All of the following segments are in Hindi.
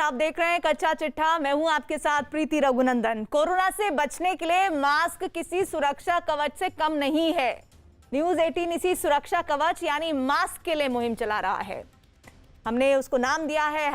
आप देख रहे हैं कच्चा चिट्ठा। मैं हूं आपके साथ प्रीति रघुनंदन। कोरोना से बचने के लिए मास्क किसी सुरक्षा कवच से कम नहीं है। न्यूज 18 इसी सुरक्षा कवच यानी मास्क के लिए मुहिम चला रहा है। हमने उसको नाम दिया है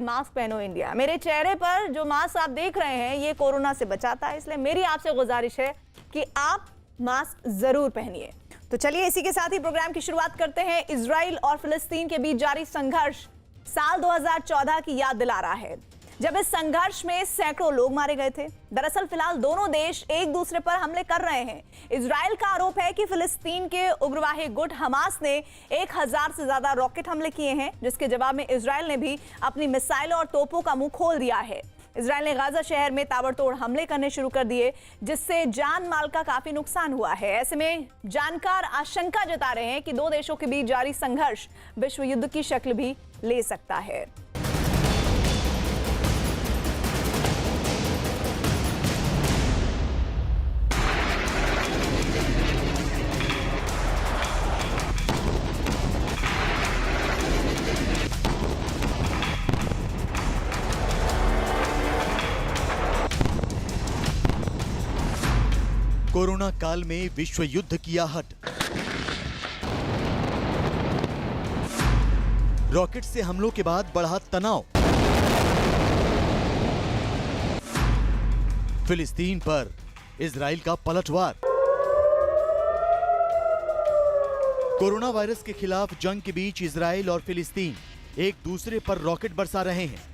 #मास्क पहनो इंडिया। मेरे चेहरे पर जो मास्क आप देख रहे हैं ये कोरोना से बचाता है, इसलिए मेरी आपसे गुजारिश है कि आप मास्क जरूर पहनिए। तो चलिए इसी के साथ ही प्रोग्राम की शुरुआत करते हैं। इजराइल और फिलिस्तीन के बीच जारी संघर्ष साल 2014 की याद दिला रहा है, जब इस संघर्ष में सैकड़ों लोग मारे गए थे। दरअसल फिलहाल दोनों देश एक दूसरे पर हमले कर रहे हैं। इजराइल का आरोप है कि फिलिस्तीन के उग्रवादी गुट हमास ने 1000 से ज्यादा रॉकेट हमले किए हैं, जिसके जवाब में इजराइल ने भी अपनी मिसाइलों और तोपों का मुंह खोल दिया है। इजराइल ने गाजा शहर में ताबड़तोड़ हमले करने शुरू कर दिए, जिससे जान माल का काफी नुकसान हुआ है। ऐसे में जानकार आशंका जता रहे हैं कि दो देशों के बीच जारी संघर्ष विश्व युद्ध की शक्ल भी ले सकता है। कोरोना काल में विश्व युद्ध की आहट, रॉकेट से हमलों के बाद बढ़ा तनाव, फिलिस्तीन पर इजराइल का पलटवार। कोरोना वायरस के खिलाफ जंग के बीच इजराइल और फिलिस्तीन एक दूसरे पर रॉकेट बरसा रहे हैं।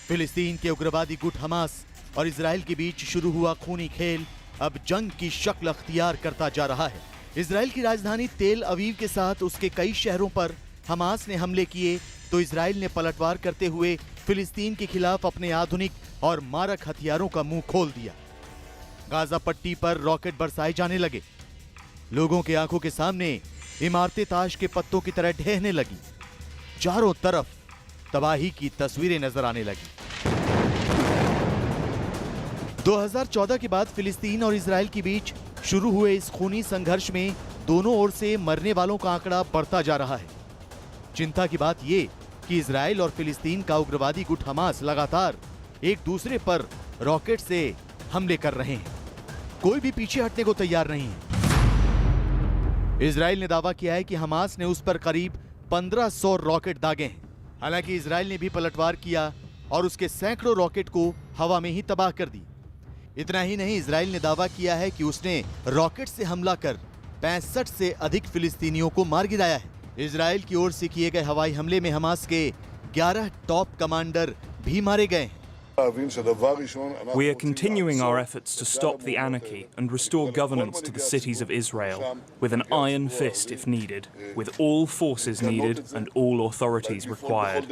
फिलिस्तीन के उग्रवादी गुट हमास और इजराइल के बीच शुरू हुआ खूनी खेल अब जंग की शक्ल अख्तियार करता जा रहा है। इजराइल की राजधानी तेल अवीव के साथ उसके कई शहरों पर हमास ने हमले किए तो इजराइल ने पलटवार करते हुए फिलिस्तीन के खिलाफ अपने आधुनिक और मारक हथियारों का मुंह खोल दिया। गाजा पट्टी पर रॉकेट बरसाए जाने लगे। लोगों के आंखों के सामने इमारतें ताश के पत्तों की तरह ढहने लगी। चारों तरफ तबाही की तस्वीरें नजर आने लगी। 2014 के बाद फिलिस्तीन और इजराइल के बीच शुरू हुए इस खूनी संघर्ष में दोनों ओर से मरने वालों का आंकड़ा बढ़ता जा रहा है। चिंता की बात यह कि इजराइल और फिलिस्तीन का उग्रवादी गुट हमास लगातार एक दूसरे पर रॉकेट से हमले कर रहे हैं। कोई भी पीछे हटने को तैयार नहीं है। इजराइल ने दावा किया है कि हमास ने उस पर करीब 1500 रॉकेट दागे हैं। हालांकि इजराइल ने भी पलटवार किया और उसके सैकड़ों रॉकेट को हवा में ही तबाह कर दी। इतना ही नहीं, इजराइल ने दावा किया है कि उसने रॉकेट से हमला कर 65 से अधिक फिलिस्तीनियों को मार गिराया है। इजराइल की ओर से किए गए हवाई हमले में हमास के 11 टॉप कमांडर भी मारे गए हैं। We are continuing our efforts to stop the anarchy and restore governance to the cities of Israel, with an iron fist if needed, with all forces needed and all authorities required.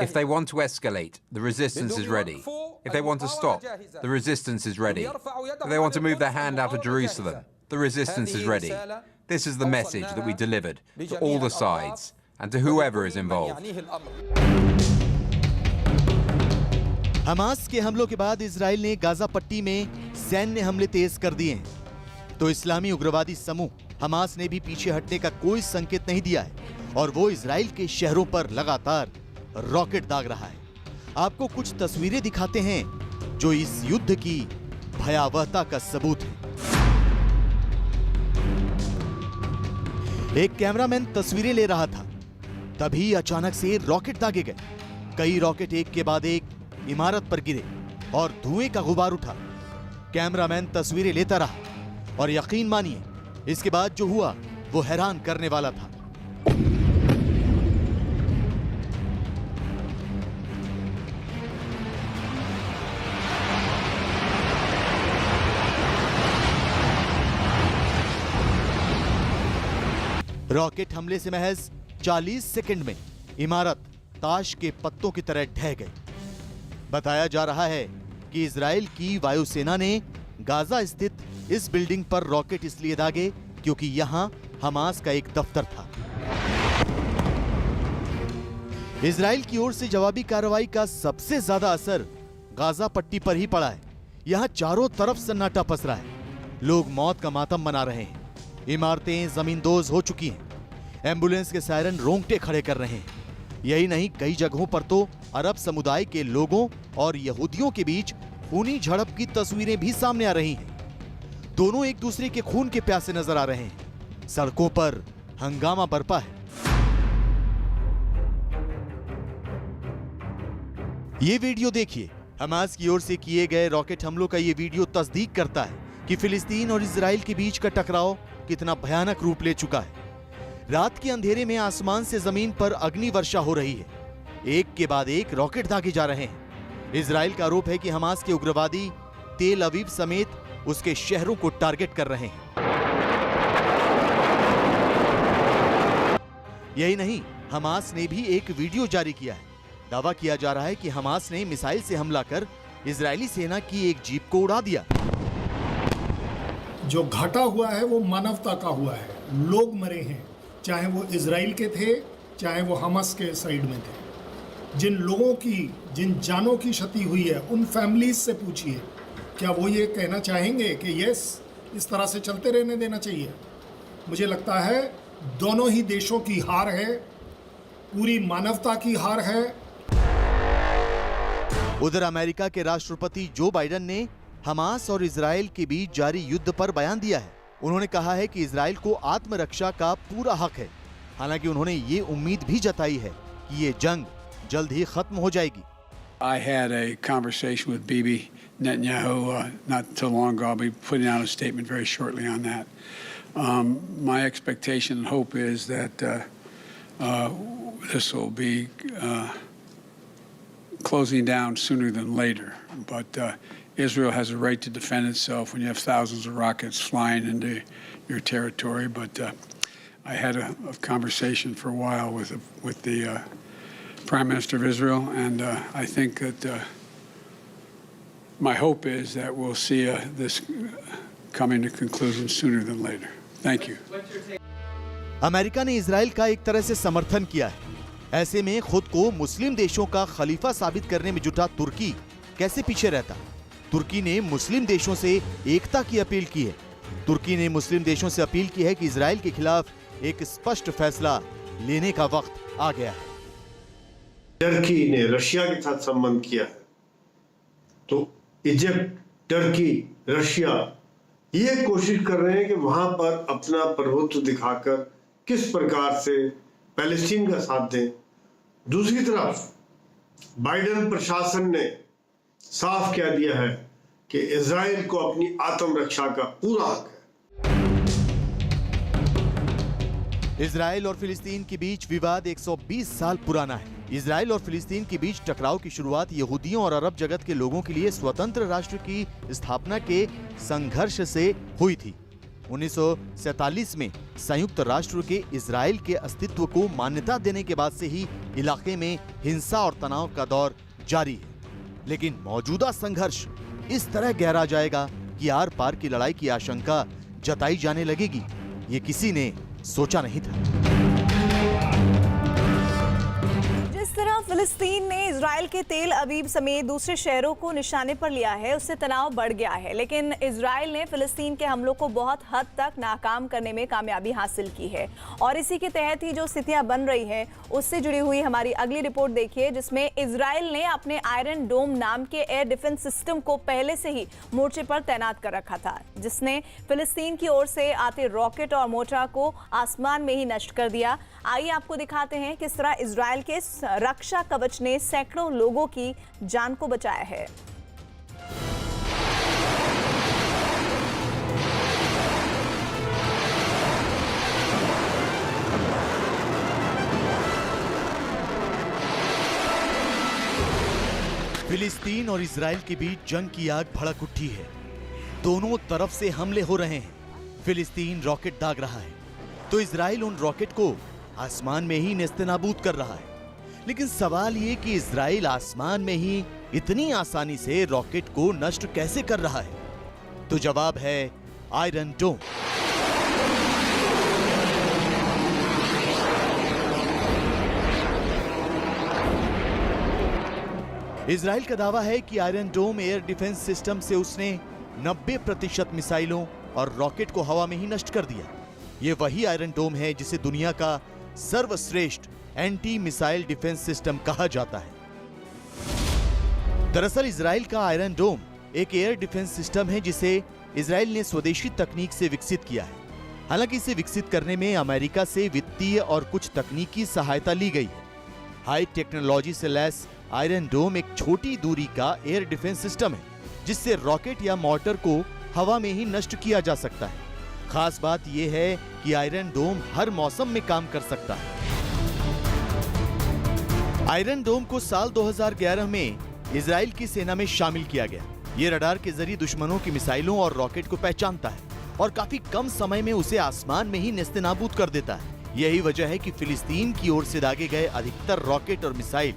If they want to escalate, the resistance is ready. If they want to stop, the resistance is ready. If they want to move their hand out of Jerusalem, the resistance is ready. This is the message that we delivered to all the sides and to whoever is involved. Hamas के हमलों के बाद इजराइल ने गाजा पट्टी में सैन्य हमले तेज कर दिए हैं, तो इस्लामी उग्रवादी समूह हमास ने भी पीछे हटने का कोई संकेत नहीं दिया है और वो इजराइल के शहरों पर लगातार रॉकेट दाग रहा है। आपको कुछ तस्वीरें दिखाते हैं जो इस युद्ध की भयावहता का सबूत है। एक कैमरामैन तस्वीरें ले रहा था, तभी अचानक से रॉकेट दागे गए। कई रॉकेट एक के बाद एक इमारत पर गिरे और धुएं का गुबार उठा। कैमरामैन तस्वीरें लेता रहा और यकीन मानिए इसके बाद जो हुआ वो हैरान करने वाला था। रॉकेट हमले से महज 40 सेकंड में इमारत ताश के पत्तों की तरह ढह गई। बताया जा रहा है कि इजराइल की वायुसेना ने गाजा स्थित इस बिल्डिंग पर रॉकेट इसलिए दागे क्योंकि यहां हमास का एक दफ्तर था। इजराइल की ओर से जवाबी कार्रवाई का सबसे ज्यादा असर गाजा पट्टी पर ही पड़ा है। यहां चारों तरफ सन्नाटा पसरा है। लोग मौत का मातम मना रहे हैं। इमारतें जमींदोज हो चुकी हैं। एम्बुलेंस के सायरन रोंगटे खड़े कर रहे हैं। यही नहीं, कई जगहों पर तो अरब समुदाय के लोगों और यहूदियों के बीच खूनी झड़प की तस्वीरें भी सामने आ रही हैं। दोनों एक दूसरे के खून के प्यासे नजर आ रहे हैं। सड़कों पर हंगामा बरपा है। ये वीडियो देखिए। हमास की ओर से किए गए रॉकेट हमलों का ये वीडियो तस्दीक करता है कि फिलिस्तीन और इजराइल के बीच का टकराव कितना भयानक रूप ले चुका है। रात के अंधेरे में आसमान से जमीन पर अग्नि वर्षा हो रही है। एक के बाद एक रॉकेट दागे जा रहे हैं। इजराइल का आरोप है कि हमास के उग्रवादी तेल अवीव समेत उसके शहरों को टारगेट कर रहे हैं। यही नहीं, हमास ने भी एक वीडियो जारी किया है। दावा किया जा रहा है कि हमास ने मिसाइल से हमला कर इजरायली सेना की एक जीप को उड़ा दिया। जो घटा हुआ है वो मानवता का हुआ है। लोग मरे हैं, चाहे वो इजराइल के थे, चाहे वो हमास के साइड में थे। जिन लोगों की, जिन जानों की क्षति हुई है, उन फैमिलीज से पूछिए, क्या वो ये कहना चाहेंगे कि यस, इस तरह से चलते रहने देना चाहिए? मुझे लगता है दोनों ही देशों की हार है, पूरी मानवता की हार है। उधर अमेरिका के राष्ट्रपति जो बाइडेन ने हमास और इजराइल के बीच जारी युद्ध पर बयान दिया है। उन्होंने कहा है कि इजराइल को आत्मरक्षा का पूरा हक है। हालांकि उन्होंने ये उम्मीद भी जताई है कि ये जंग जल्द ही खत्म हो जाएगी। I had a conversation with Bibi Netanyahu not too long ago. I'll be putting out a statement very shortly on that. My expectation and hope is that this will be closing down sooner than later. But Israel has a right to defend itself when you have thousands of rockets flying into your territory. But I had a conversation for a while with the Prime Minister of Israel, and I think that my hope is that we'll see this coming to conclusion sooner than later. Thank you. America ने इजराइल का एक तरह से समर्थन किया है। ऐसे में खुद को मुस्लिम देशों का खलीफा साबित करने में जुटा तुर्की कैसे पीछे रहता? तुर्की ने मुस्लिम देशों से एकता की अपील की है। तुर्की ने मुस्लिम देशों से अपील की है कि इजराइल के खिलाफ एक स्पष्ट फैसला लेने का वक्त आ गया है। टर्की ने रशिया के साथ संबंध किया है, तो इजिप्ट, टर्की, रशिया ये कोशिश कर रहे हैं कि वहां पर अपना प्रभुत्व दिखाकर किस प्रकार से पैलेस्टीन का साथ दें। दूसरी तरफ बाइडेन प्रशासन ने साफ कह दिया है कि इजराइल को अपनी आत्मरक्षा का पूरा हक है। इजराइल और फिलिस्तीन के बीच विवाद 120 साल पुराना है। इजराइल और फिलिस्तीन के बीच टकराव की शुरुआत यहूदियों और अरब जगत के लोगों के लिए स्वतंत्र राष्ट्र की स्थापना के संघर्ष से हुई थी। 1947 में संयुक्त राष्ट्र के इजराइल के अस्तित्व को मान्यता देने के बाद से ही इलाके में हिंसा और तनाव का दौर जारी है। लेकिन मौजूदा संघर्ष इस तरह गहरा जाएगा कि आर पार की लड़ाई की आशंका जताई जाने लगेगी। ये किसी ने सोचा नहीं था। जिस तरह फिलिस्तीन ने इजराइल के तेल अवीव समेत दूसरे शहरों को निशाने पर लिया है, उससे तनाव बढ़ गया है। लेकिन इजराइल ने फिलिस्तीन के हमलों को बहुत हद तक नाकाम करने में कामयाबी हासिल की है। और इसी के तहत ही जो स्थितियां बन रही हैं, उससे जुड़ी हुई हमारी अगली रिपोर्ट देखिए, जिसमें इजराइल ने अपने आयरन डोम नाम के एयर डिफेंस सिस्टम को पहले से ही मोर्चे पर तैनात कर रखा था, जिसने फिलिस्तीन की ओर से आते रॉकेट और मोर्टार को आसमान में ही नष्ट कर दिया। आइए आपको दिखाते हैं किस तरह इजराइल के रक्षा कवच ने सैकड़ों लोगों की जान को बचाया है। फिलिस्तीन और इजराइल के बीच जंग की आग भड़क उठी है। दोनों तरफ से हमले हो रहे हैं। फिलिस्तीन रॉकेट दाग रहा है तो इजराइल उन रॉकेट को आसमान में ही नेस्तनाबूद कर रहा है। लेकिन सवाल ये कि इजराइल आसमान में ही इतनी आसानी से रॉकेट को नष्ट कैसे कर रहा है? तो जवाब है आयरन डोम। इजराइल का दावा है कि आयरन डोम एयर डिफेंस सिस्टम से उसने 90% मिसाइलों और रॉकेट को हवा में ही नष्ट कर दिया। ये वही आयरन डोम है जिसे दुनिया का सर्वश्रेष्ठ एंटी मिसाइल डिफेंस सिस्टम कहा जाता है। दरअसल इजराइल का आयरन डोम एक एयर डिफेंस सिस्टम है जिसे इजराइल ने स्वदेशी तकनीक से विकसित किया है। हालांकि इसे विकसित करने में अमेरिका से वित्तीय और कुछ तकनीकी सहायता ली गई है। हाई टेक्नोलॉजी से लैस आयरन डोम एक छोटी दूरी का एयर डिफेंस सिस्टम है जिससे रॉकेट या मॉर्टर को हवा में ही नष्ट किया जा सकता है। खास बात यह है कि आयरन डोम हर मौसम में काम कर सकता है। आयरन डोम को साल 2011 में इजराइल की सेना में शामिल किया गया। ये रडार के जरिए दुश्मनों की मिसाइलों और रॉकेट को पहचानता है और काफी कम समय में उसे आसमान में ही नेस्तनाबूद कर देता है। यही वजह है कि फिलिस्तीन की ओर से दागे गए अधिकतर रॉकेट और मिसाइल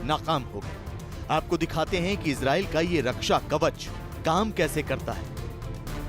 नाकाम हो गए। आपको दिखाते हैं कि इजराइल का ये रक्षा कवच काम कैसे करता है।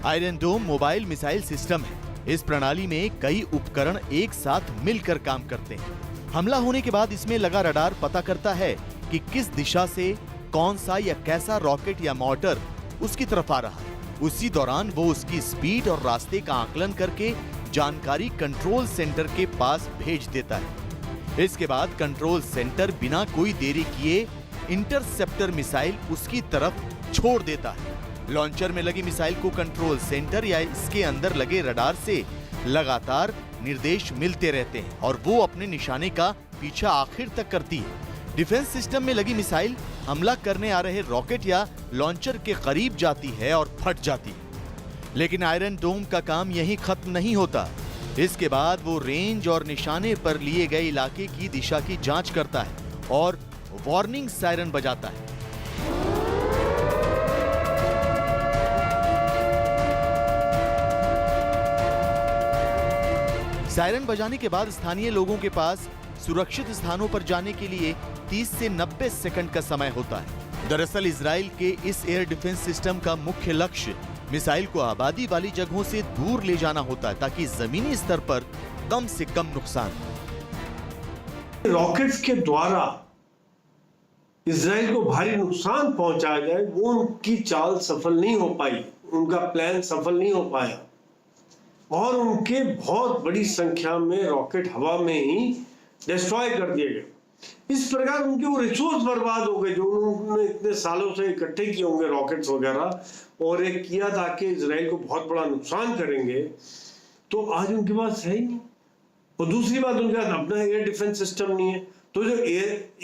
आयरन डोम मोबाइल मिसाइल सिस्टम है। इस प्रणाली में कई उपकरण एक साथ मिलकर काम करते हैं। हमला होने के बाद इसमें लगा रडार पता करता है कि किस दिशा से कौन सा या कैसा रॉकेट या मॉर्टर उसकी तरफ आ रहा है। उसी दौरान वो उसकी स्पीड और रास्ते का आकलन करके जानकारी कंट्रोल सेंटर के पास भेज देता है। इसके बाद कंट्रोल सेंटर बिना कोई देरी किए इंटरसेप्टर मिसाइल उसकी तरफ छोड़ देता है। लॉन्चर में लगी मिसाइल को कंट्रोल सेंटर या इसके अंदर लगे रडार से लगातार निर्देश मिलते रहते हैं और वो अपने निशाने का पीछा आखिर तक करती है। डिफेंस सिस्टम में लगी मिसाइल हमला करने आ रहे रॉकेट या लॉन्चर के करीब जाती है और फट जाती है। लेकिन आयरन डोम का काम यहीं खत्म नहीं होता। इसके बाद वो रेंज और निशाने पर लिए गए इलाके की दिशा की जांच करता है और वार्निंग सायरन बजाता है। सायरन बजाने के बाद स्थानीय लोगों के पास सुरक्षित स्थानों पर जाने के लिए 30 से 90 सेकंड का समय होता है। दरअसल इजराइल के इस एयर डिफेंस सिस्टम का मुख्य लक्ष्य मिसाइल को आबादी वाली जगहों से दूर ले जाना होता है ताकि जमीनी स्तर पर कम से कम नुकसान हो। रॉकेट्स के द्वारा इजराइल को भारी नुकसान पहुंचाया जाए, वो उनकी चाल सफल नहीं हो पाई, उनका प्लान सफल नहीं हो पाया और उनके बहुत बड़ी संख्या में रॉकेट हवा में ही डिस्ट्रॉय कर दिए गए। इस प्रकार उनके वो रिसोर्स बर्बाद हो गए जो उन्होंने इतने सालों से इकट्ठे किए होंगे रॉकेट्स वगैरह, और एक किया था कि इजराइल को बहुत बड़ा नुकसान करेंगे, तो आज उनके पास है ही नहीं। और दूसरी बात, उनके पास अपना एयर डिफेंस सिस्टम नहीं है। तो जो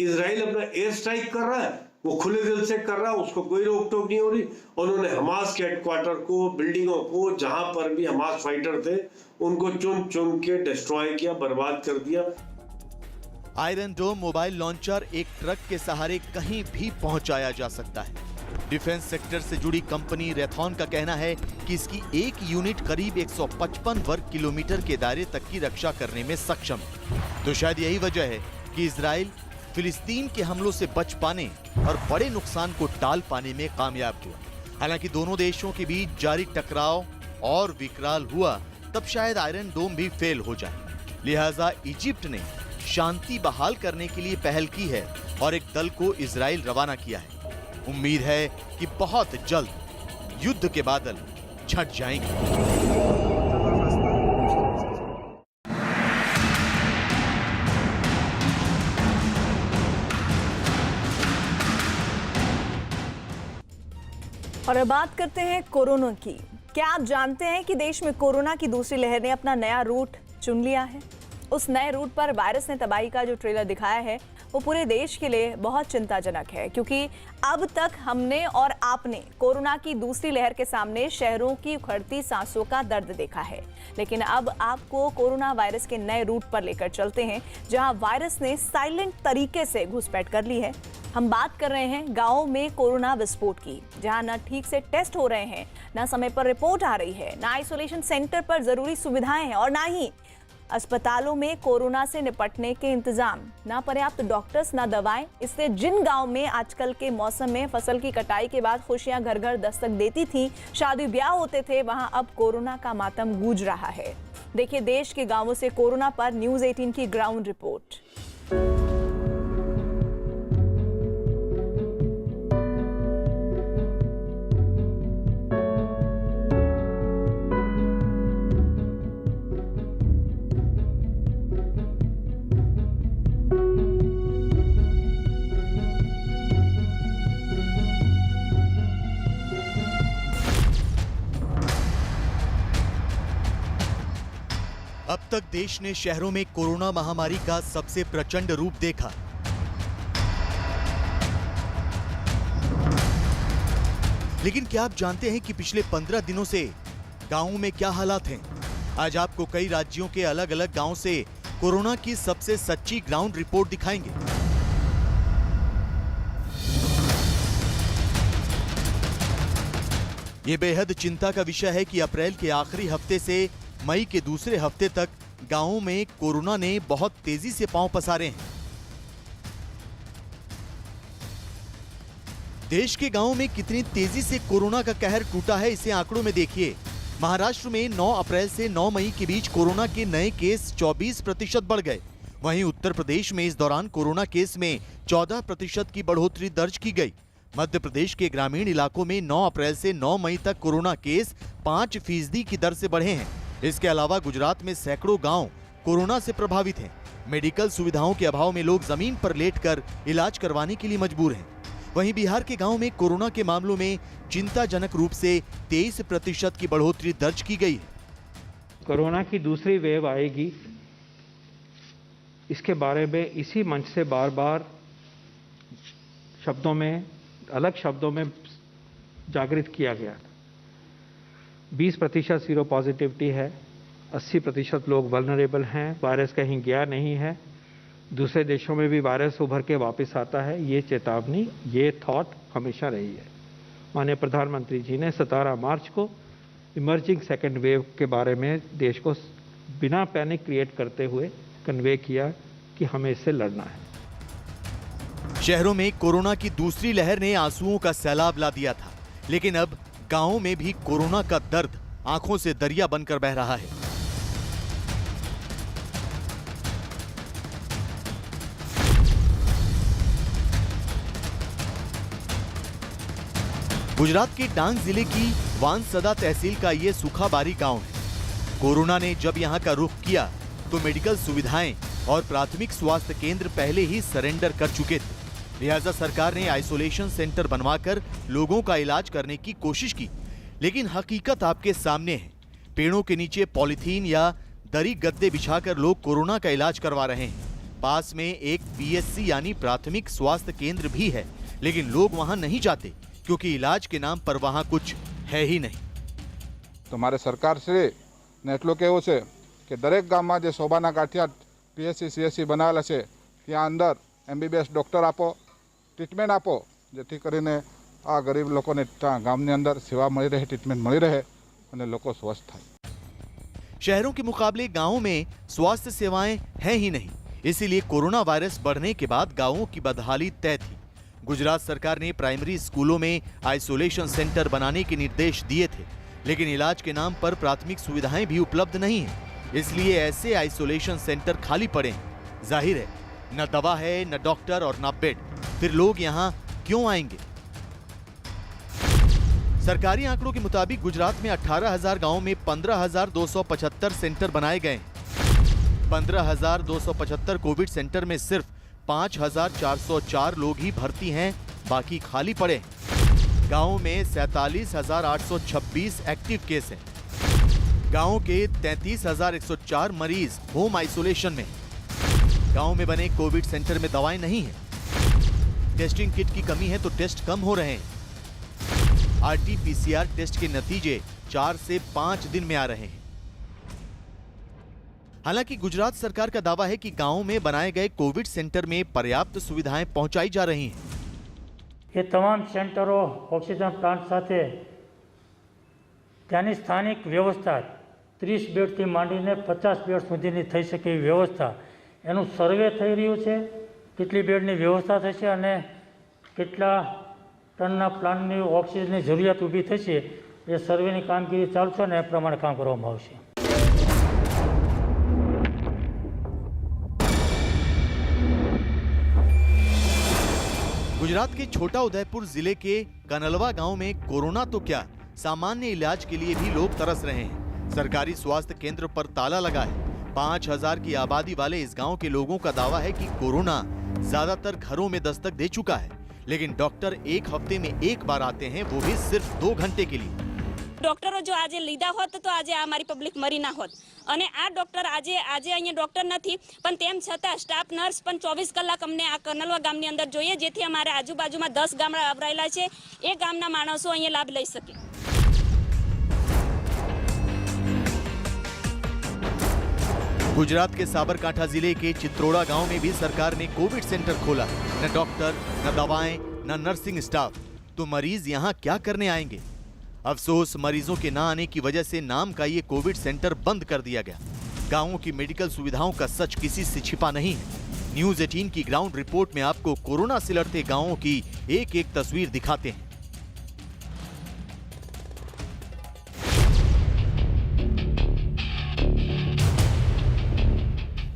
इजराइल अपना एयर स्ट्राइक कर रहा है वो खुले दिल से कर रहा है, उसको कोई रोक टोक नहीं हो रही। उन्होंने हमास के हेडक्वार्टर को, बिल्डिंगों को, जहां पर भी हमास फाइटर थे उनको चुन चुन के डिस्ट्रॉय किया, बर्बाद कर दिया। आयरन डोम मोबाइल लॉन्चर एक ट्रक के सहारे कहीं भी पहुंचाया जा सकता है। डिफेंस सेक्टर से जुड़ी कंपनी रेथॉन का कहना है कि इसकी एक यूनिट करीब 155 वर्ग किलोमीटर के दायरे तक की रक्षा करने में सक्षम है। तो शायद यही वजह है कि इजराइल फिलिस्तीन के हमलों से बच पाने और बड़े नुकसान को टाल पाने में कामयाब हुआ। हालांकि दोनों देशों के बीच जारी टकराव और विकराल हुआ तब शायद आयरन डोम भी फेल हो जाए। लिहाजा इजिप्ट ने शांति बहाल करने के लिए पहल की है और एक दल को इजराइल रवाना किया है। उम्मीद है कि बहुत जल्द युद्ध के बादल छट जाएंगे। और अब बात करते हैं कोरोना की। क्या आप जानते हैं कि देश में कोरोना की दूसरी लहर ने अपना नया रूट चुन लिया है? उस नए रूट पर वायरस ने तबाही का जो ट्रेलर दिखाया है वो पूरे देश के लिए बहुत चिंताजनक है, क्योंकि अब तक हमने और आपने कोरोना की दूसरी लहर के सामने शहरों की उखड़ती सांसों का दर्द देखा है। लेकिन अब आपको कोरोना वायरस के नए रूट पर लेकर चलते हैं जहां वायरस ने साइलेंट तरीके से घुसपैठ कर ली है। हम बात कर रहे हैं गाँव में कोरोना विस्फोट की, जहां न ठीक से टेस्ट हो रहे हैं, न समय पर रिपोर्ट आ रही है, न आइसोलेशन सेंटर पर जरूरी सुविधाएं हैं और न ही अस्पतालों में कोरोना से निपटने के इंतजाम, ना पर्याप्त डॉक्टर्स, ना दवाएं। इससे जिन गांव में आजकल के मौसम में फसल की कटाई के बाद खुशियां घर घर दस्तक देती थी, शादी ब्याह होते थे, वहां अब कोरोना का मातम गूंज रहा है। देखिए देश के गांवों से कोरोना पर न्यूज़ 18 की ग्राउंड रिपोर्ट। अब तक देश ने शहरों में कोरोना महामारी का सबसे प्रचंड रूप देखा। लेकिन क्या आप जानते हैं कि पिछले 15 दिनों से गांवों में क्या हालात हैं? आज आपको कई राज्यों के अलग अलग गांव से कोरोना की सबसे सच्ची ग्राउंड रिपोर्ट दिखाएंगे। ये बेहद चिंता का विषय है कि अप्रैल के आखिरी हफ्ते से मई के दूसरे हफ्ते तक गांवों में कोरोना ने बहुत तेजी से पांव पसारे हैं। देश के गांवों में कितनी तेजी से कोरोना का कहर टूटा है, इसे आंकड़ों में देखिए। महाराष्ट्र में 9 अप्रैल से 9 मई के बीच कोरोना के नए केस 24% बढ़ गए। वहीं उत्तर प्रदेश में इस दौरान कोरोना केस में 14% की बढ़ोतरी दर्ज की गई। मध्य प्रदेश के ग्रामीण इलाकों में 9 अप्रैल से 9 मई तक कोरोना केस 5% की दर से बढ़े हैं। इसके अलावा गुजरात में सैकड़ों गांव कोरोना से प्रभावित हैं। मेडिकल सुविधाओं के अभाव में लोग जमीन पर लेटकर इलाज करवाने के लिए मजबूर हैं। वहीं बिहार के गांव में कोरोना के मामलों में चिंताजनक रूप से 23% की बढ़ोतरी दर्ज की गई है। कोरोना की दूसरी वेव आएगी, इसके बारे में इसी मंच से बार बार शब्दों में, अलग शब्दों में जागृत किया गया। 20% सीरो पॉजिटिविटी है, 80% लोग वल्नरेबल हैं, वायरस कहीं गया नहीं है, दूसरे देशों में भी वायरस उभर के वापस आता है। ये चेतावनी, ये थॉट हमेशा रही है। माननीय प्रधानमंत्री जी ने 17 मार्च को इमर्जिंग सेकेंड वेव के बारे में देश को बिना पैनिक क्रिएट करते हुए कन्वे किया कि हमें इससे लड़ना है। शहरों में कोरोना की दूसरी लहर ने आंसुओं का सैलाब ला दिया था, लेकिन अब गांवों में भी कोरोना का दर्द आंखों से दरिया बनकर बह रहा है। गुजरात के डांग जिले की वानसदा तहसील का ये सुखाबारी गांव है। कोरोना ने जब यहां का रुख किया तो मेडिकल सुविधाएं और प्राथमिक स्वास्थ्य केंद्र पहले ही सरेंडर कर चुके थे। लिहाजा सरकार ने आइसोलेशन सेंटर बनवाकर लोगों का इलाज करने की कोशिश की, लेकिन हकीकत आपके सामने है। पेड़ों के नीचे पॉलिथीन या दरी गद्दे बिछाकर लोग कोरोना का इलाज करवा रहे हैं। पास में एक पीएचसी यानी प्राथमिक स्वास्थ्य केंद्र भी है, लेकिन लोग वहां नहीं जाते क्योंकि इलाज के नाम पर वहां कुछ है ही नहीं। તમારે સરકાર શ્રી ને એટલું કહેવું છે કે દરેક ગામમાં જે શોભાના ગાંઠિયા પીએચસી સીએચસી બનાવેલા છે ત્યાં અંદર એમબીબીએસ ડૉક્ટર આપો, ટ્રીટમેન્ટ આપો, જેથી કરીને આ ગરીબ લોકોને ગામની અંદર સેવા મળી રહે, ટ્રીટમેન્ટ મળી રહે અને લોકો સ્વસ્થ થાય। शहरों के मुकाबले गांवों में स्वास्थ्य सेवाएं हैं ही नहीं, इसीलिए कोरोना वायरस बढ़ने के बाद गांवों की बदहाली तय थी। गुजरात सरकार ने प्राइमरी स्कूलों में आइसोलेशन सेंटर बनाने के निर्देश दिए थे, लेकिन इलाज के नाम पर प्राथमिक सुविधाएं भी उपलब्ध नहीं है। इसलिए ऐसे आइसोलेशन सेंटर खाली पड़े हैं। जाहिर है, न दवा है, न डॉक्टर और न बेड, फिर लोग यहाँ क्यों आएंगे? सरकारी आंकड़ों के मुताबिक गुजरात में 18,000 गांवों में 15,275 सेंटर बनाए गए। 15,275 कोविड सेंटर में सिर्फ 5,404 लोग ही भर्ती हैं, बाकी खाली पड़े। गांवों में 47,826 एक्टिव केस हैं। गांवों के 33,104 मरीज होम आइसोलेशन में। गांव में बने कोविड सेंटर में दवाएं नहीं हैं। टेस्टिंग किट की कमी है तो टेस्ट कम हो रहे हैं। आरटी-पीसीआर टेस्ट के नतीजे 4 से 5 दिन में आ रहे हैं। हालांकि गुजरात सरकार का दावा है कि गांवों में बनाए गए कोविड सेंटर में पर्याप्त सुविधाएं पहुंचाई जा रही हैं। ये तमाम सेंटरों ऑक्सीजन प्लांट साथे त्यानी स्थानिक व्यवस्था 30 बेडथी मांडीने 50 बेड सुधीनी थई शके एवी व्यवस्था एनुं सर्वे थई रह्युं छे। કેટલી બેડની વ્યવસ્થા થશે અને કેટલા ટનના પ્લાન્ટની ઓક્સિજનની જરૂરિયાત ઊભી થશે એ સર્વેની કામગીરી ચાલુ છે ને એ પ્રમાણે કામ કરવામાં આવશે। गुजरात के छोटा उदयपुर जिले के कनलवा गांव में कोरोना तो क्या, सामान्य इलाज के लिए भी लोग तरस रहे हैं। सरकारी स्वास्थ्य केंद्र पर ताला लगा है। 5,000 की आबादी वाले इस गांव के लोगों का दावा है कि कोरोना ज्यादातर घरों में दस्तक दे चुका है, लेकिन डॉक्टर एक हफ्ते में एक बार आते हैं, वो भी सिर्फ 2 घंटे के लिए। ડોક્ટરો જો આજે લીધા હોત તો આજે આ અમારી પબ્લિક મરી ના હોત. અને આ ડોક્ટર આજે અહીંયા ડોક્ટર નથી, પણ તેમ છતાં સ્ટાફ નર્સ પણ 24 કલાક અમને આ કરનલવા ગામની અંદર જોઈએ, જેથી અમારે આજુબાજુમાં 10 ગામડા આવરાયેલા છે, એ ગામના માણસો અહીંયા લાભ લઈ શકે. गुजरात के साबरकांठा जिले के चित्रोड़ा गांव में भी सरकार ने कोविड सेंटर खोला. न डॉक्टर, न दवाएं, न नर्सिंग स्टाफ. तो मरीज यहां क्या करने आएंगे? अफसोस, मरीजों के न आने की वजह से नाम का ये कोविड सेंटर बंद कर दिया गया. गांवों की मेडिकल सुविधाओं का सच किसी से छिपा नहीं है. न्यूज 18 की ग्राउंड रिपोर्ट में आपको कोरोना से लड़ते गांवों की एक एक तस्वीर दिखाते हैं.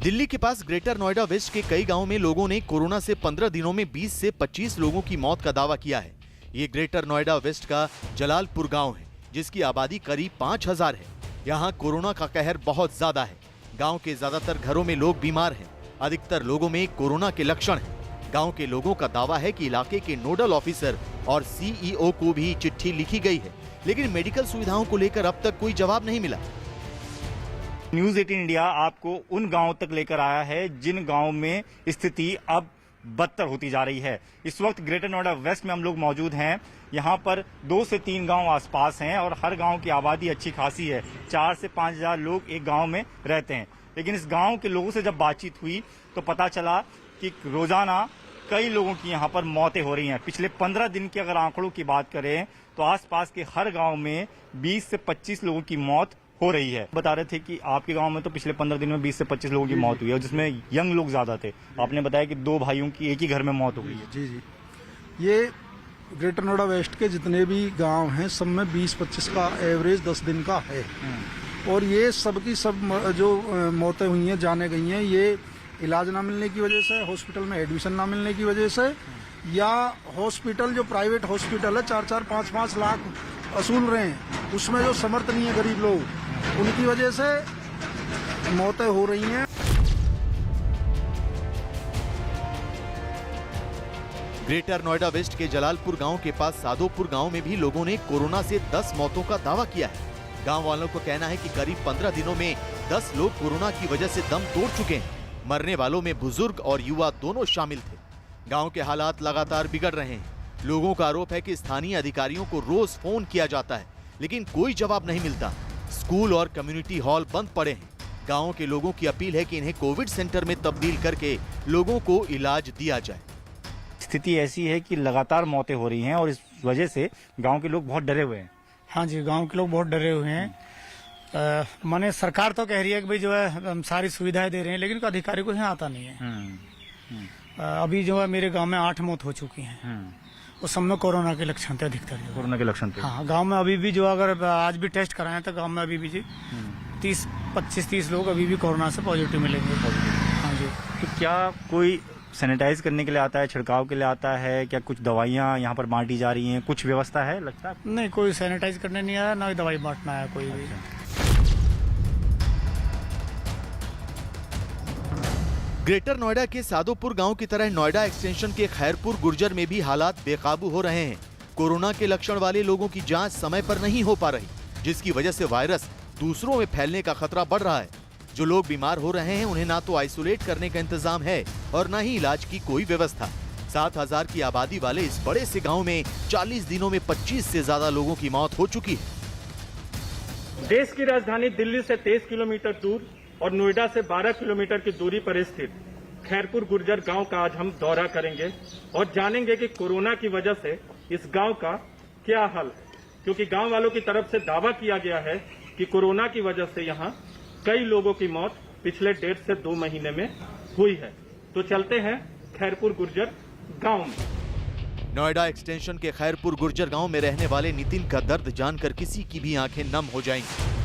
दिल्ली के पास ग्रेटर नोएडा वेस्ट के कई गांवों में लोगों ने कोरोना से 15 दिनों में 20 से 25 लोगों की मौत का दावा किया है. ये ग्रेटर नोएडा वेस्ट का जलालपुर गांव है, जिसकी आबादी करीब 5000 है. यहाँ कोरोना का कहर बहुत ज्यादा है. गांव के ज्यादातर घरों में लोग बीमार हैं. अधिकतर लोगों में कोरोना के लक्षण हैं. गांव के लोगों का दावा है कि इलाके के नोडल ऑफिसर और सीईओ को भी चिट्ठी लिखी गई है, लेकिन मेडिकल सुविधाओं को लेकर अब तक कोई जवाब नहीं मिला. न्यूज 18 इंडिया आपको उन गांवों तक लेकर आया है जिन गांवों में स्थिति अब बदतर होती जा रही है. इस वक्त ग्रेटर नोएडा वेस्ट में हम लोग मौजूद हैं. यहां पर 2 से 3 गांव आसपास हैं और हर गांव की आबादी अच्छी खासी है. 4 से 5000 लोग एक गांव में रहते हैं. लेकिन इस गांव के लोगों से जब बातचीत हुई तो पता चला कि रोजाना कई लोगों की यहां पर मौतें हो रही हैं. पिछले 15 दिन के अगर आंकड़ों की बात करें तो आसपास के हर गांव में 20 से 25 लोगों की मौत हो रही है. बता रहे थे कि आपके गांव में तो पिछले 15 दिन में 20 से 25 लोगों की मौत हुई है, जिसमें यंग लोग ज्यादा थे. आपने बताया कि 2 भाइयों की एक ही घर में मौत हो गई है. जी जी, ये ग्रेटर नोएडा वेस्ट के जितने भी गांव हैं सब में 20-25 का एवरेज 10 दिन का है. और ये सबकी सब जो मौतें हुई हैं, जाने गई हैं, ये इलाज ना मिलने की वजह से, हॉस्पिटल में एडमिशन ना मिलने की वजह से, या हॉस्पिटल जो प्राइवेट हॉस्पिटल है 4-4, 5-5 लाख वसूल रहे हैं, उसमें जो समर्थ नहीं है गरीब लोग, उनकी वजह से मौतें हो रही हैं. ग्रेटर नोएडा वेस्ट के जलालपुर गांव के पास सादोपुर गांव में भी लोगों ने कोरोना से 10 मौतों का दावा किया है. गांव वालों को कहना है कि करीब 15 दिनों में 10 लोग कोरोना की वजह से दम तोड़ चुके हैं. मरने वालों में बुजुर्ग और युवा दोनों शामिल थे. गांव के हालात लगातार बिगड़ रहे हैं. लोगों का आरोप है कि स्थानीय अधिकारियों को रोज फोन किया जाता है, लेकिन कोई जवाब नहीं मिलता. स्कूल और कम्युनिटी हॉल बंद पड़े हैं. गांव के लोगों की अपील है कि इन्हें कोविड सेंटर में तब्दील करके लोगों को इलाज दिया जाए. स्थिति ऐसी है कि लगातार मौतें हो रही हैं और इस वजह से गांव के लोग बहुत डरे हुए हैं. हाँ जी, गांव के लोग बहुत डरे हुए हैं. माने सरकार तो कह रही है कि भाई जो है हम सारी सुविधाएं दे रहे हैं, लेकिन अधिकारी को यहाँ आता नहीं है. अभी जो है मेरे गांव में 8 मौत हो चुकी हैं. उस सब में कोरोना के लक्षण थे अधिकतर. कोरोना के लक्षण थे. हाँ, गांव में अभी भी जो अगर आज भी टेस्ट कराएं तो गांव में अभी भी 25-30 लोग अभी भी कोरोना से पॉजिटिव मिलेंगे. हाँ जी. तो क्या कोई सैनिटाइज करने के लिए आता है, छिड़काव के लिए आता है? क्या कुछ दवाइयाँ यहाँ पर बांटी जा रही हैं? कुछ व्यवस्था है लगता है? नहीं, कोई सैनिटाइज करने नहीं आया, ना दवाई बांटना आया कोई भी. ग्रेटर नोएडा के सादोपुर गांव की तरह नोएडा एक्सटेंशन के खैरपुर गुर्जर में भी हालात बेकाबू हो रहे हैं. कोरोना के लक्षण वाले लोगों की जांच समय पर नहीं हो पा रही, जिसकी वजह से वायरस दूसरों में फैलने का खतरा बढ़ रहा है. जो लोग बीमार हो रहे हैं उन्हें ना तो आइसोलेट करने का इंतजाम है और न ही इलाज की कोई व्यवस्था. 7000 की आबादी वाले इस बड़े से गांव में 40 दिनों में 25 से ज्यादा लोगों की मौत हो चुकी है. देश की राजधानी दिल्ली से 23 किलोमीटर दूर और नोएडा से 12 किलोमीटर की दूरी पर स्थित खैरपुर गुर्जर गांव का आज हम दौरा करेंगे और जानेंगे कि कोरोना की वजह से इस गांव का क्या हाल है. क्योंकि गांव वालों की तरफ से दावा किया गया है कि कोरोना की वजह से यहां कई लोगों की मौत पिछले 1.5 से 2 महीने में हुई है. तो चलते हैं खैरपुर गुर्जर गांव में. नोएडा एक्सटेंशन के खैरपुर गुर्जर गांव में रहने वाले नितिन का दर्द जानकर किसी की भी आंखें नम हो जाएंगी.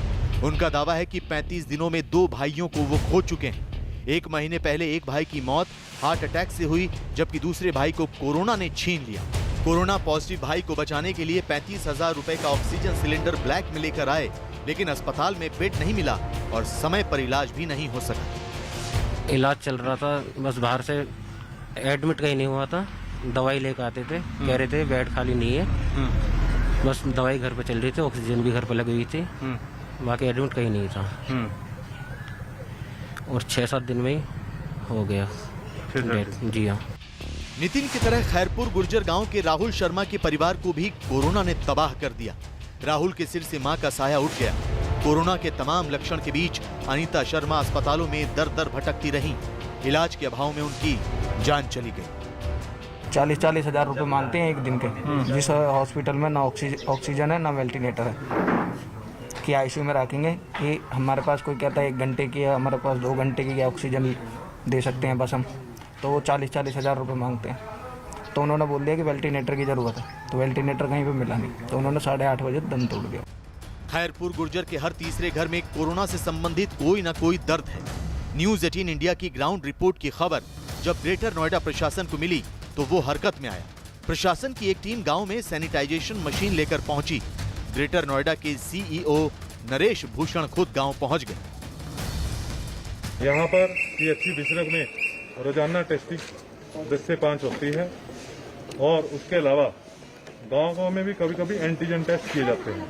उनका दावा है कि 35 दिनों में 2 भाइयों को वो खो चुके हैं. 1 महीने पहले एक भाई की मौत हार्ट अटैक से हुई, जबकि दूसरे भाई को कोरोना ने छीन लिया. कोरोना पॉजिटिव भाई को बचाने के लिए 35,000 रुपए का ऑक्सीजन सिलेंडर ब्लैक में लेकर आए, लेकिन अस्पताल में बेड नहीं मिला और समय पर इलाज भी नहीं हो सका. इलाज चल रहा था, बस बाहर से एडमिट कहीं नहीं हुआ था. दवाई लेकर आते थे, कह रहे थे बेड खाली नहीं है. बस दवाई घर पे चल रही थी, ऑक्सीजन भी घर पे लगी हुई थी, बाकी एडमिट कहीं नहीं था। और 6-7 दिन में ही हो गया डेथ। जी हाँ। नितिन की तरह खैरपुर गुर्जर गांव के राहुल शर्मा के परिवार को भी कोरोना ने तबाह कर दिया। राहुल के सिर से मां का साया उठ गया। कोरोना के तमाम लक्षण के बीच अनीता शर्मा अस्पतालों में दर दर भटकती रहीं। इलाज के अभाव में उनकी जान चली गई। 40-40 हज़ार रुपये मांगते हैं एक दिन के, जिस हॉस्पिटल में ना ऑक्सीजन है ना वेंटिलेटर है कि आईसीयू में रखेंगे। कि हमारे पास कोई कहता है 1 घंटे की है, हमारे पास 2 घंटे की ऑक्सीजन दे सकते हैं बस हम, तो वो 40-40 हज़ार रुपये मांगते हैं। तो उन्होंने बोल दिया कि वेंटिलेटर की ज़रूरत है, तो वेंटिलेटर कहीं पे मिला नहीं, तो उन्होंने 8:30 बजे दम तोड़ दिया। खैरपुर गुर्जर के हर तीसरे घर में कोरोना से संबंधित कोई न कोई दर्द है। न्यूज़ 18 इंडिया की ग्राउंड रिपोर्ट की खबर जब ग्रेटर नोएडा प्रशासन को मिली तो वो हरकत में आया। प्रशासन की एक टीम गांव में सैनिटाइजेशन मशीन लेकर पहुंची। ग्रेटर नोएडा के सीईओ नरेश भूषण खुद गांव पहुंच गए। यहाँ पर PHC बिशरक में रोजाना टेस्टिंग 10 से 5 होती है और उसके अलावा गांव में भी कभी कभी एंटीजन टेस्ट किए जाते हैं।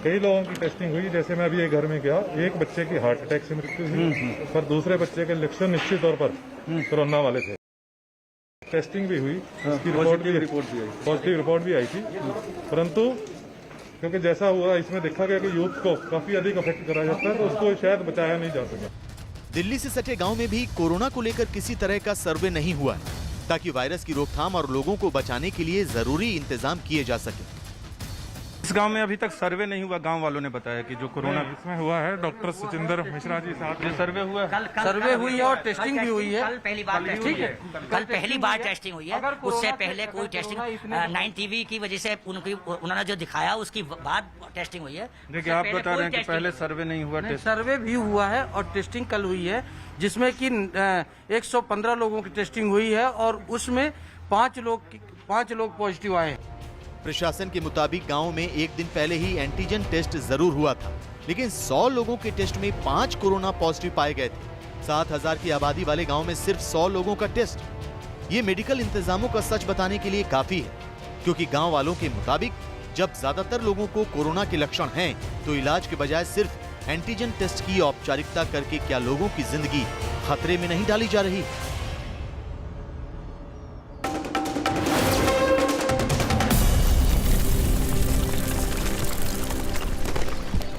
कई लोगों की टेस्टिंग हुई, जैसे मैं अभी एक घर में गया, एक बच्चे की हार्ट अटैक से मृत्यु हुई, पर दूसरे बच्चे के लक्षण निश्चित तौर पर कोरोना वाले थे। टेस्टिंग भी हुई, उसकी पॉजिटिव रिपोर्ट भी आई थी, परंतु क्योंकि जैसा हुआ इसमें देखा गया कि यूथ को काफी अधिक अफेक्ट करा जाता है, तो उसको शायद बचाया नहीं जा सका। दिल्ली से सटे गांव में भी कोरोना को लेकर किसी तरह का सर्वे नहीं हुआ है, ताकि वायरस की रोकथाम और लोगों को बचाने के लिए जरूरी इंतजाम किए जा सके। इस गांव में अभी तक सर्वे नहीं हुआ, गांव वालों ने बताया कि जो कोरोना इसमें हुआ है। डॉक्टर सचिंदर मिश्रा जी साथ में सर्वे हुआ है, सर्वे हुई है और टेस्टिंग भी हुई है। कल पहली बार टेस्टिंग है, कल पहली बार टेस्टिंग हुई है। उससे पहले कोई टेस्टिंग 9 TV की वजह से उन्होंने जो दिखाया उसकी बाद टेस्टिंग हुई है। देखिए आप बता रहे हैं कि पहले सर्वे नहीं हुआ, सर्वे भी हुआ है और टेस्टिंग कल हुई है, जिसमें कि 115 लोगों की टेस्टिंग हुई है और उसमें 5 लोग पॉजिटिव आए हैं। प्रशासन के मुताबिक गांव में एक दिन पहले ही एंटीजन टेस्ट जरूर हुआ था, लेकिन 100 लोगों के टेस्ट में 5 कोरोना पॉजिटिव पाए गए थे। 7,000 की आबादी वाले गांव में सिर्फ 100 लोगों का टेस्ट। ये मेडिकल इंतजामों का सच बताने के लिए काफी है, क्योंकि गांव वालों के मुताबिक जब ज्यादातर लोगों को कोरोना के लक्षण हैं, तो इलाज के बजाय सिर्फ एंटीजन टेस्ट की औपचारिकता करके क्या लोगों की जिंदगी खतरे में नहीं डाली जा रही?